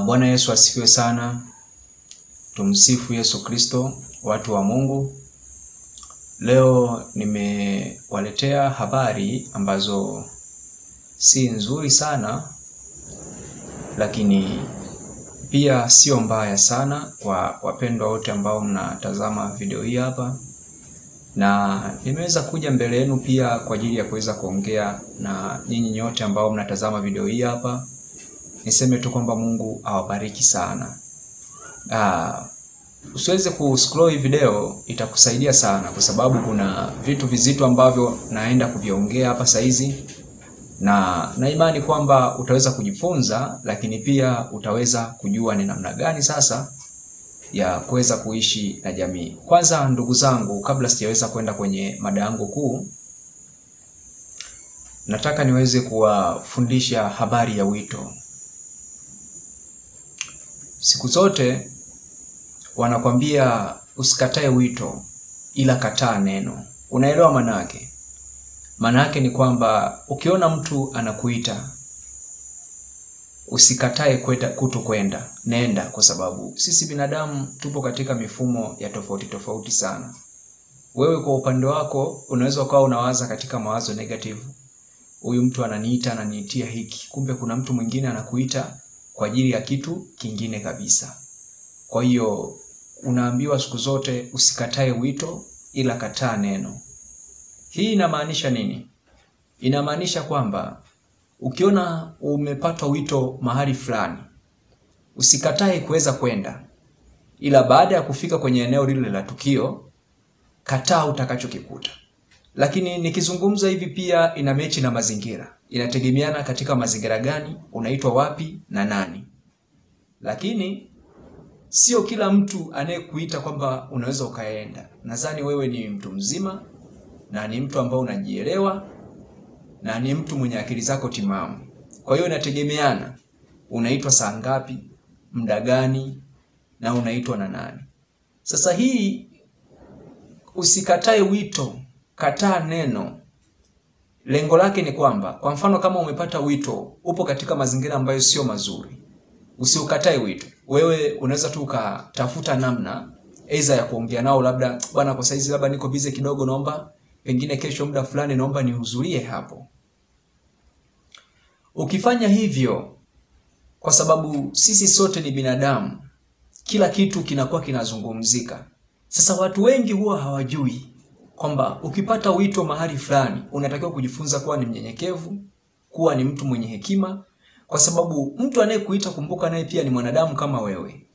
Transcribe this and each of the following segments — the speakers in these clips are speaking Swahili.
Bwana Yesu asifiwe sana. Tumsifu Yesu Kristo, watu wa Mungu. Leo nimewaletea habari ambazo si nzuri sana, lakini pia sio mbaya sana kwa wapendwa wote ambao mnatazama video hii hapa. Na nimeweza kuja mbele yenu pia kwa ajili ya kuweza kuongea na nyinyi nyote ambao mnatazama video hii hapa. Niseme tu kwamba Mungu awabariki sana. Usiweze kuscroll hii video, itakusaidia sana kwa sababu kuna vitu vizito ambavyo naenda kuviongea hapa saizi, na imani kwamba utaweza kujifunza, lakini pia utaweza kujua ni namna gani sasa ya kuweza kuishi na jamii. Kwanza ndugu zangu, kabla sijaweza kwenda kwenye mada yangu kuu, nataka niweze kuwafundisha habari ya wito. Siku zote wanakwambia usikatae wito, ila kataa neno. Unaelewa maana yake? Maana yake ni kwamba ukiona mtu anakuita, usikatae kutokwenda, nenda, kwa sababu sisi binadamu tupo katika mifumo ya tofauti sana. Wewe kwa upande wako unaweza ukawa unawaza katika mawazo negative. Huyu mtu ananiita, ananiitia hiki. Kumbe kuna mtu mwingine anakuita kwa ajili ya kitu kingine kabisa. Kwa hiyo unaambiwa siku zote usikatae wito, ila kataa neno. Hii inamaanisha nini? Inamaanisha kwamba ukiona umepata wito mahali fulani, usikatae kuweza kwenda, ila baada ya kufika kwenye eneo lile la tukio, kataa utakachokikuta. Lakini nikizungumza hivi pia ina mechi na mazingira. Inategemeana katika mazingira gani, unaitwa wapi na nani. Lakini sio kila mtu anayekuita kwamba unaweza ukaenda. Nadhani wewe ni mtu mzima na ni mtu ambao unajielewa na ni mtu mwenye akili zako timamu. Kwa hiyo inategemeana unaitwa saa ngapi, muda gani, na unaitwa na nani. Sasa hii usikatae wito, kataa neno. Lengo lake ni kwamba, kwa mfano kama umepata wito, upo katika mazingira ambayo sio mazuri, usiukatae wito. Wewe unaweza tu ukatafuta namna aidha ya kuongea nao, labda bwana, kwa saizi labda niko busy kidogo, naomba pengine kesho muda fulani naomba nihudhurie hapo. Ukifanya hivyo, kwa sababu sisi sote ni binadamu, kila kitu kinakuwa kinazungumzika. Sasa watu wengi huwa hawajui kwamba ukipata wito mahali fulani unatakiwa kujifunza kuwa ni mnyenyekevu, kuwa ni mtu mwenye hekima, kwa sababu mtu anayekuita, kumbuka, naye pia ni mwanadamu kama wewe.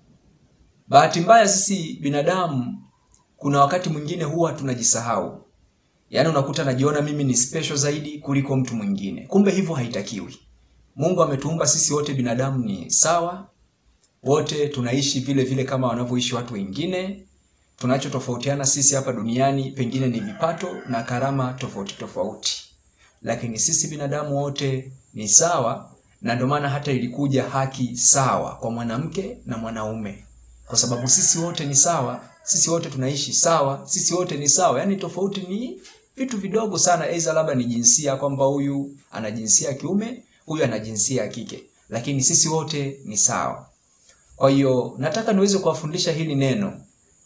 Bahati mbaya sisi binadamu kuna wakati mwingine huwa tunajisahau. Yaani unakuta najiona mimi ni special zaidi kuliko mtu mwingine. Kumbe hivyo haitakiwi. Mungu ametuumba sisi wote binadamu ni sawa. Wote tunaishi vile vile kama wanavyoishi watu wengine. Tunachotofautiana sisi hapa duniani pengine ni vipato na karama tofauti. Lakini sisi binadamu wote ni sawa, na ndio maana hata ilikuja haki sawa kwa mwanamke na mwanaume. Kwa sababu sisi wote ni sawa, sisi wote tunaishi sawa, sisi wote ni sawa. Yaani tofauti ni vitu vidogo sana, aidha labda ni jinsia, kwamba huyu ana jinsia ya kiume, huyu ana jinsia ya kike, lakini sisi wote ni sawa. Kwa hiyo nataka niweze kuwafundisha hili neno.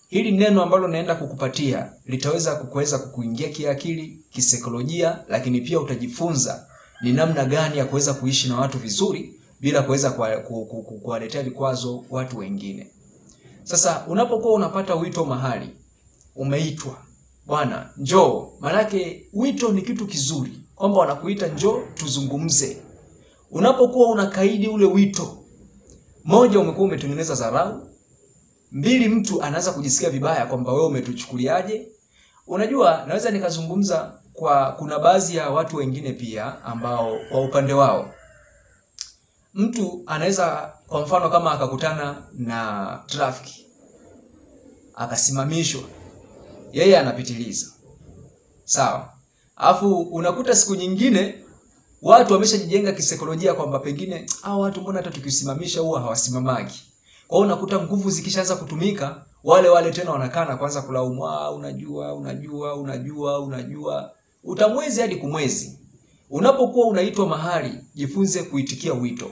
Hili neno ambalo naenda kukupatia litaweza kukuingia kiakili, kisaikolojia, lakini pia utajifunza ni namna gani ya kuweza kuishi na watu vizuri bila kuweza kuwaletea vikwazo watu wengine. Sasa unapokuwa unapata wito mahali, umeitwa, bwana njoo, manake wito ni kitu kizuri, kwamba wanakuita njoo tuzungumze. Unapokuwa unakaidi ule wito, moja, umekuwa umetengeneza dharau. Mbili, mtu anaanza kujisikia vibaya kwamba wewe umetuchukuliaje. Unajua, naweza nikazungumza kuna baadhi ya watu wengine pia ambao kwa upande wao mtu anaweza, kwa mfano kama akakutana na trafiki akasimamishwa, yeye anapitiliza, sawa. Alafu unakuta siku nyingine watu wameshajijenga kisaikolojia kwamba pengine hao watu mbona hata tukisimamisha huwa hawasimamaki. Kwa hiyo unakuta nguvu zikishaanza kutumika, wale tena wanakaa na kwanza kulaumu, unajua utamwezi hadi kumwezi. Unapokuwa unaitwa mahali, jifunze kuitikia wito.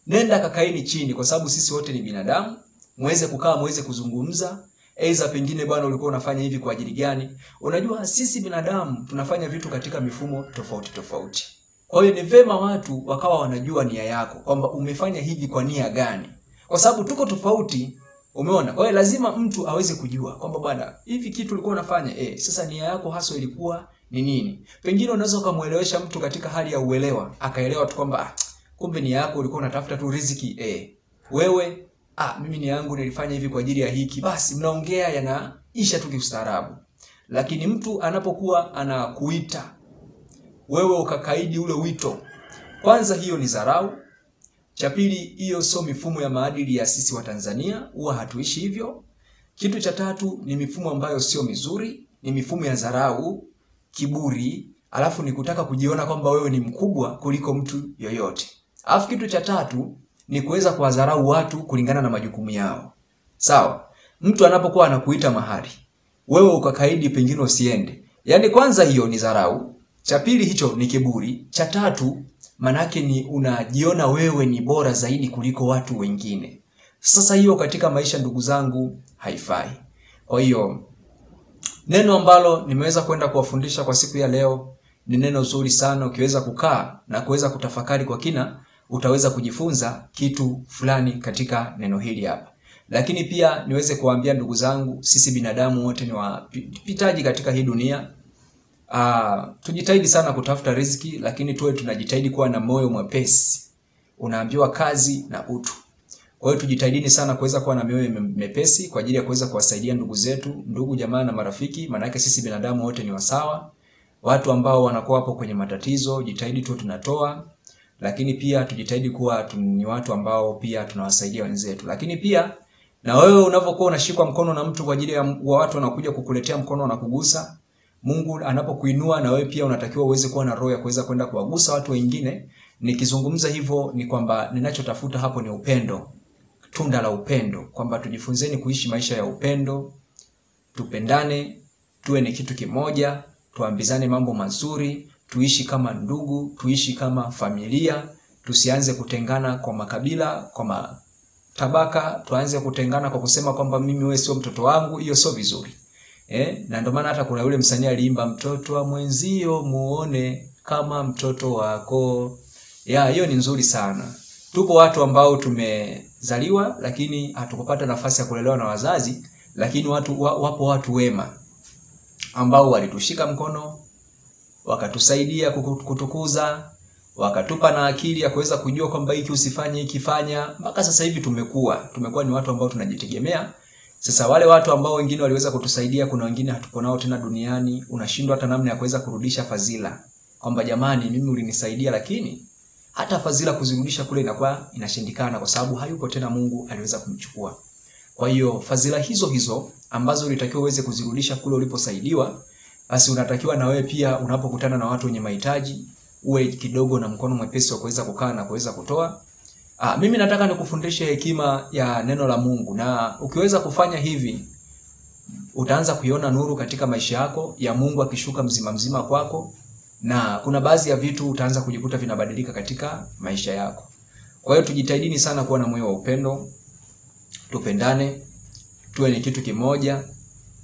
nenda kakaeni chini, kwa sababu sisi wote ni binadamu, muweze kukaa, muweze kuzungumza. Aidha pengine bwana ulikuwa unafanya hivi kwa ajili gani? Unajua sisi binadamu tunafanya vitu katika mifumo tofauti tofauti. Kwa hiyo ni vema watu wakawa wanajua nia yako, kwamba umefanya hivi kwa nia gani. Kwa sababu tuko tofauti, umeona? Kwa hiyo lazima mtu aweze kujua kwamba bwana hivi kitu ulikuwa unafanya, sasa nia yako hasa ilikuwa ni nini? Pengine unaweza kumuelewesha mtu katika hali ya uelewa, akaelewa tu kwamba kumbe nia yako ulikuwa unatafuta tu riziki. Wewe mimi nia yangu nilifanya hivi kwa ajili ya hiki. Basi mnaongea yanaisha tu kiustaarabu. Lakini mtu anapokuwa anakuita wewe ukakaidi ule wito, kwanza hiyo ni dharau. Cha pili, hiyo sio mifumo ya maadili ya sisi wa Tanzania, huwa hatuishi hivyo. Kitu cha tatu ni mifumo ambayo sio mizuri, ni mifumo ya dharau, kiburi, alafu ni kutaka kujiona kwamba wewe ni mkubwa kuliko mtu yoyote. Alafu kitu cha tatu ni kuweza kuwadharau watu kulingana na majukumu yao. Sawa? Mtu anapokuwa anakuita mahali, wewe ukakaidi pengine usiende. Yaani kwanza hiyo ni dharau. Cha pili hicho ni kiburi. Cha tatu manake ni unajiona wewe ni bora zaidi kuliko watu wengine. Sasa hiyo katika maisha ndugu zangu haifai. Kwa hiyo neno ambalo nimeweza kwenda kuwafundisha kwa siku ya leo ni neno zuri sana. Ukiweza kukaa na kuweza kutafakari kwa kina, utaweza kujifunza kitu fulani katika neno hili hapa. Lakini pia niweze kuambia ndugu zangu, sisi binadamu wote ni wapitaji katika hii dunia. Tujitahidi sana kutafuta riziki, lakini tuwe tunajitahidi kuwa na moyo mwepesi. Unaambiwa kazi na utu. Kwa hiyo tujitahidini sana kuweza kuwa na mioyo mepesi kwa ajili ya kuweza kuwasaidia ndugu zetu, ndugu jamaa na marafiki. Maana yake sisi binadamu wote ni wasawa. Watu ambao wanakuwa hapo kwenye matatizo, jitahidi tu tunatoa. Lakini pia tujitahidi kuwa ni watu ambao pia tunawasaidia wenzetu. Lakini pia na wewe unapokuwa unashikwa mkono na mtu kwa ajili ya watu wanakuja kukuletea mkono na kugusa, Mungu anapokuinua na wewe pia unatakiwa uweze kuwa na roho ya kuweza kwenda kuwagusa watu wengine. Nikizungumza hivyo ni kwamba ninachotafuta hapo ni upendo. Tunda la upendo, kwamba tujifunzeni kuishi maisha ya upendo, tupendane, tuwe ni kitu kimoja, tuambizane mambo mazuri, tuishi kama ndugu, tuishi kama familia, tusianze kutengana kwa makabila, kwa matabaka, tuanze kutengana kwa kusema kwamba mimi wewe sio mtoto wangu. Hiyo sio vizuri. Na ndio maana hata kuna yule msanii aliimba, mtoto wa mwenzio muone kama mtoto wako. Hiyo ni nzuri sana. Tupo watu ambao tumezaliwa lakini hatukupata nafasi ya kulelewa na wazazi, lakini wapo watu wema ambao walitushika mkono, wakatusaidia kutukuza, wakatupa na akili ya kuweza kujua kwamba hiki usifanye, hiki fanya. Mpaka sasa hivi tumekuwa ni watu ambao tunajitegemea. Sasa wale watu ambao wengine waliweza kutusaidia, kuna wengine hatupo nao tena duniani. Unashindwa hata namna ya kuweza kurudisha fadhila, kwamba jamani mimi ulinisaidia, lakini hata fadhila kuzirudisha kule inakuwa inashindikana kwa sababu hayupo tena, Mungu aliweza kumchukua. Kwa hiyo fadhila hizo ambazo ulitakiwa uweze kuzirudisha kule uliposaidiwa, basi unatakiwa na wewe pia unapokutana na watu wenye mahitaji uwe kidogo na mkono mwepesi wa kuweza kukaa na kuweza kutoa. Mimi nataka nikufundishe hekima ya neno la Mungu, na ukiweza kufanya hivi utaanza kuiona nuru katika maisha yako ya Mungu akishuka mzima kwako, na kuna baadhi ya vitu utaanza kujikuta vinabadilika katika maisha yako. Kwa hiyo tujitahidini sana kuwa na moyo wa upendo, tupendane, tuwe ni kitu kimoja.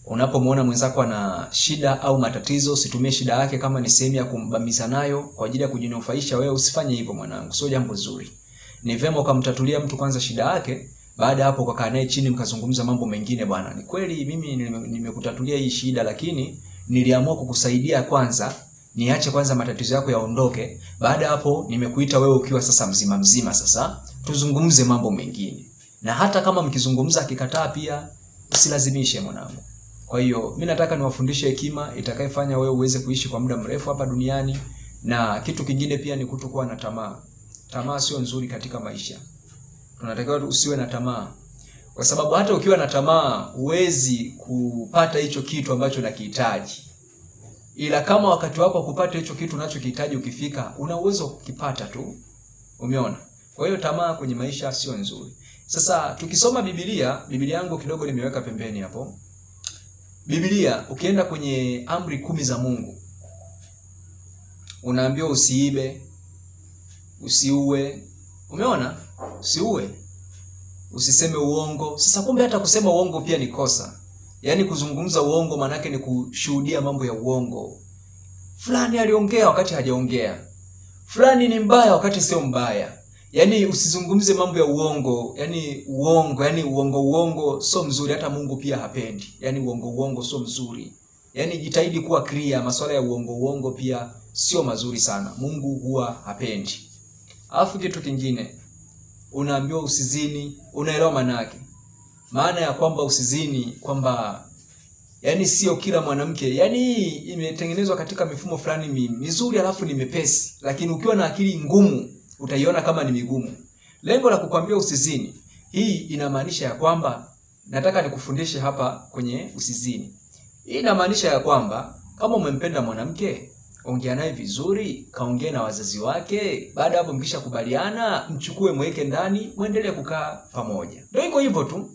Unapomwona mwenzako ana shida au matatizo, usitumie shida yake kama ni sehemu ya kumbamiza nayo kwa ajili ya kujinufaisha wewe. Usifanye hivyo mwanangu, sio jambo zuri. Ni vema ukamtatulia mtu kwanza shida yake, baada hapo ukakaa naye chini mkazungumza mambo mengine. Bwana, ni kweli mimi nimekutatulia hii shida, lakini niliamua kukusaidia kwanza, niache kwanza matatizo yako yaondoke. Baada hapo nimekuita wewe ukiwa sasa mzima, sasa tuzungumze mambo mengine. Na hata kama mkizungumza akikataa pia usilazimishe mwanangu. Kwa hiyo mimi nataka niwafundishe hekima itakayofanya wewe uweze kuishi kwa muda mrefu hapa duniani. Na kitu kingine pia ni kutokuwa na tamaa. Tamaa sio nzuri katika maisha. Tunatakiwa usiwe na tamaa, kwa sababu hata ukiwa na tamaa huwezi kupata hicho kitu ambacho unakihitaji. Ila kama wakati wako kupata hicho kitu unachokihitaji ukifika, una uwezo kukipata tu. Umeona? Kwa hiyo tamaa kwenye maisha sio nzuri. Sasa tukisoma Biblia yangu kidogo nimeweka pembeni hapo. Biblia ukienda kwenye amri 10 za Mungu, unaambiwa usiibe, usiue. Umeona? usiue, usiseme uongo. Sasa kumbe hata kusema uongo pia ni kosa. Yaani kuzungumza uongo manake ni kushuhudia mambo ya uongo. Fulani aliongea wakati hajaongea. Fulani ni mbaya wakati sio mbaya. Yaani usizungumze mambo ya uongo, yaani uongo sio mzuri, hata Mungu pia hapendi. Yaani uongo sio mzuri. Yaani jitahidi kuwa clear, masuala ya uongo pia sio mazuri sana. Mungu huwa hapendi. Alafu kitu kingine, unaambiwa usizini, unaelewa maana yake? Maana ya kwamba usizini kwamba yaani sio kila mwanamke, yaani imetengenezwa katika mifumo fulani mizuri alafu ni mepesi, lakini ukiwa na akili ngumu utaiona kama ni migumu. Lengo la kukwambia usizini, hii inamaanisha ya kwamba nataka nikufundishe hapa kwenye usizini. Hii inamaanisha ya kwamba kama umempenda mwanamke, ongea naye vizuri, kaongea na wazazi wake, baada hapo mkishakubaliana, mchukue mweke ndani, muendelee kukaa pamoja. Ndio iko hivyo tu.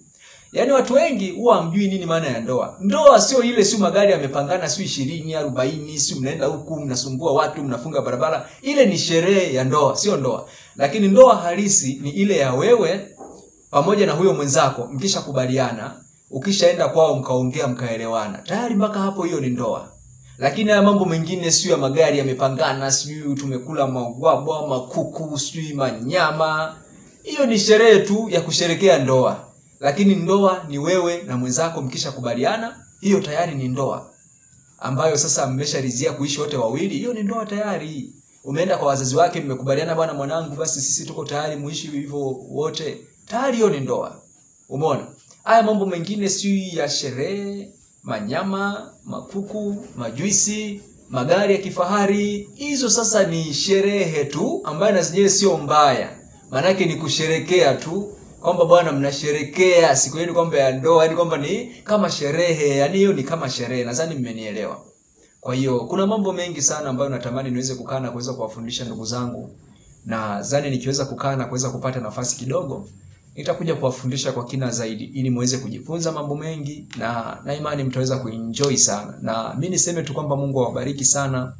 Yaani watu wengi huwa hamjui nini maana ya ndoa. Ndoa sio ile si magari yamepangana si 20, 40, si mnaenda huku mnasumbua watu, mnafunga barabara. Ile ni sherehe ya ndoa, sio ndoa. Lakini ndoa halisi ni ile ya wewe pamoja na huyo mwenzako, mkishakubaliana, ukishaenda kwao mkaongea mkaelewana. Tayari mpaka hapo hiyo ni ndoa. Lakini haya mambo mengine sio ya magari yamepangana, sio tumekula mabwabwa, makuku, sio manyama. Hiyo ni sherehe tu ya kusherekea ndoa. Lakini ndoa ni wewe na mwenzako mkishakubaliana, hiyo tayari ni ndoa. Ambayo sasa mmesharidhia kuishi wote wawili, hiyo ni ndoa tayari. Umeenda kwa wazazi wake mmekubaliana, bwana mwanangu basi sisi tuko tayari muishi hivyo wote. Tayari hiyo ni ndoa. Umeona? Haya mambo mengine si ya sherehe, manyama, makuku, majuisi, magari ya kifahari, hizo sasa ni sherehe tu ambayo na zenyewe sio mbaya. Maana yake ni kusherekea tu. Kwamba bwana mnasherekea siku yenu kwamba ya ndoa, yaani kwamba ni kama sherehe, yaani hiyo ni kama sherehe. Nadhani mmenielewa. Kwa hiyo kuna mambo mengi sana ambayo natamani niweze kukaa na kuweza kuwafundisha ndugu zangu. Na nadhani nikiweza kukaa na kuweza kupata nafasi kidogo, nitakuja kuwafundisha kwa kina zaidi ili muweze kujifunza mambo mengi na imani mtaweza kuenjoy sana. Na mimi niseme tu kwamba Mungu awabariki sana.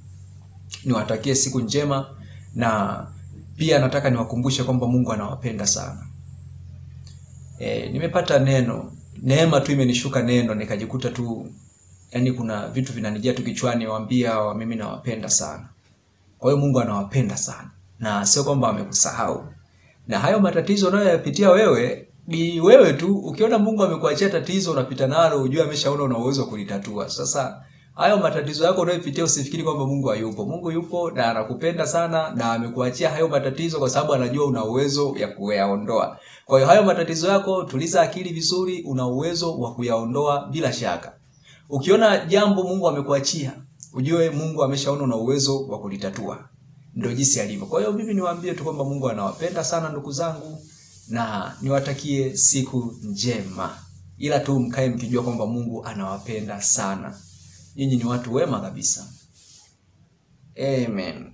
Niwatakie siku njema na pia nataka niwakumbushe kwamba Mungu anawapenda sana. Nimepata neno, neema tu imenishuka neno, nikajikuta tu yaani kuna vitu vinanijia tu kichwani waambia mimi nawapenda sana. Kwa hiyo Mungu anawapenda sana na sio kwamba amekusahau. Na hayo matatizo unayoyapitia wewe, ni wewe tu. Ukiona Mungu amekuachia tatizo unapita nalo, ujue ameshaona una uwezo wa kulitatua. Sasa hayo matatizo yako unayopitia usifikiri kwamba Mungu hayupo. Mungu yupo na anakupenda sana na amekuachia hayo matatizo kwa sababu anajua una uwezo ya kuyaondoa. Kwa hiyo hayo matatizo yako tuliza akili vizuri, una uwezo wa kuyaondoa bila shaka. Ukiona jambo Mungu amekuachia, ujue Mungu ameshaona una uwezo wa kulitatua. Ndio jinsi alivyo. Kwa hiyo mimi niwaambie tu kwamba Mungu anawapenda sana ndugu zangu na niwatakie siku njema. Ila tu mkae mkijua kwamba Mungu anawapenda sana. Nyinyi ni watu wema kabisa. Amen.